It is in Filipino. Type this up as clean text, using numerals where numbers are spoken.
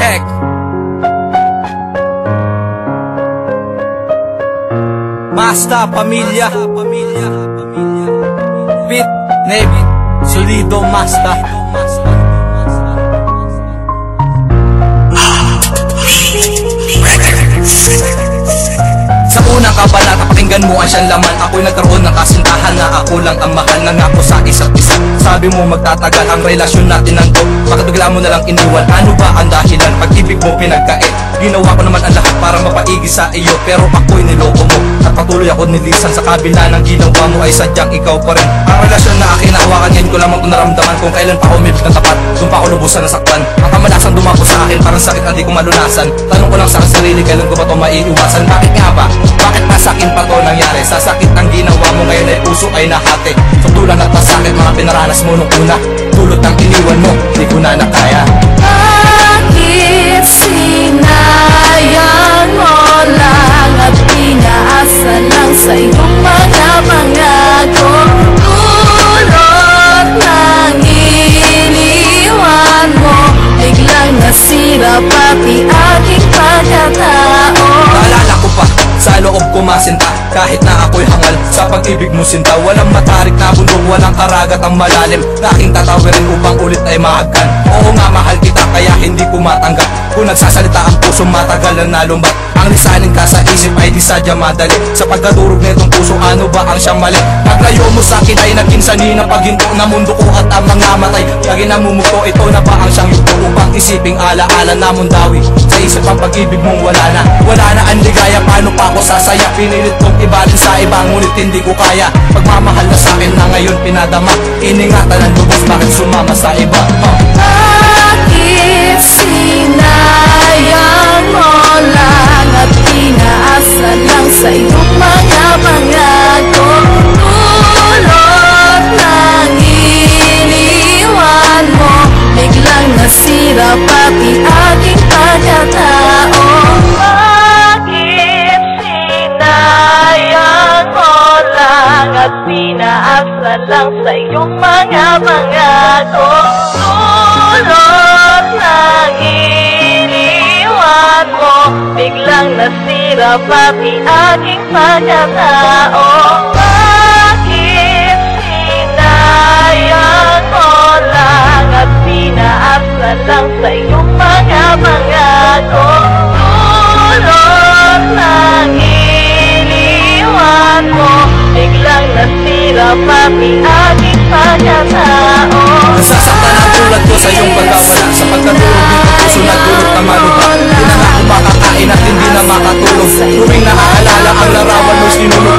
check. Masta Pamilya Beat Navy Solido Masta. Sa unang kabanata, pakinggan mo ang siyang laman. Ako'y nagkaroon ng kasintahan na ako lang ang mahal. Nangako sa isa't isa, sabi mo magtatagal ang relasyon natin nando. Bakit bigla mo nalang iniwan? Ano ba ang dahilan? Pag-ibig mo pinagkait. Ginawa ko naman ang lahat para mapaigi sa iyo, pero ako'y niloko mo. At patuloy ako nilisan sa kabila ng ginawa mo ay sadyang ikaw pa rin. Ang relasyon na akin nahawakan, ngayon ko lamang naramdaman kung kailan pa ako umibig ng tapat. Doon pa ako lubusan nasaktan. Ang kamalasan dumako sa akin, parang sakit na di ko malunasan. Tanong ko lang sa sarili, kailan ko ba ito maiiwasan? Bakit nga ba? Bakit pa sa'kin pa to nangyari? Sa sakit ang ginawa mo ngayon ay puso ay nahati. Tutulan at masakit mga pinaranas mo nung una. Tulot ng iniwan mo, di ko na nakaya. Bakit sinayang mo lang at pinaasa lang sa iyong mga pangako? Tulot ng iniwan mo, biglang nasira pati aking pagkatao. Naalala ko pa, sa loob ko masinta, kahit na ako'y hangal sa pag-ibig mo sinta. Walang matarik na bundok, walang karagat ang malalim na aking tatawirin upang ulit ay mahagkan. Oo nga, mahal kita kaya hindi ko matanggap. Kung nagsasalita ang puso, matagal na nalumbat. Ang lisanin ka sa isip ay di sadya madali. Sa pagkadurog nitong puso, ano ba ang siyang mali? Paglayo mo sa akin ay naging sanina paghinto na mundo ko at ang mga matay. Lagi namumuko, ito na ba ang siyang yuto upang isiping alaala na mundawi? Sa isip ang pag-ibig mong wala na ang ligaya. Paano pa ako sasaya? Pinilit kong ibalin sa iba, ngunit hindi ko kaya. Pagmamahal na sa akin na ngayon pinadama. Iningatan ang lubos, bakit sumama sa iba? Bakit sinayang mo lang at pinaasa lang sa iyong mga pangako? Tulot ng iniwan mo, biglang nasira pati aking pagkatao. Bakit sinayang mo lang at pinaasa lang sa iyong mga pangako? Tulot ng iniwan mo, biglang nasira pati aking pagkatao. Bakit sinayang mo lang at pinaasa lang sa iyong mga pangako? Tulot ng iniwan mo, biglang nasira pati aking pagkatao. Nasasaktan ang tulad ko sa iyong pagkawala. Sa pagkadurog nito puso nagdulot na maluha. Di na nga ako makakain at hindi na makatulog. Tuwing naaalala ang larawan mo, sinulog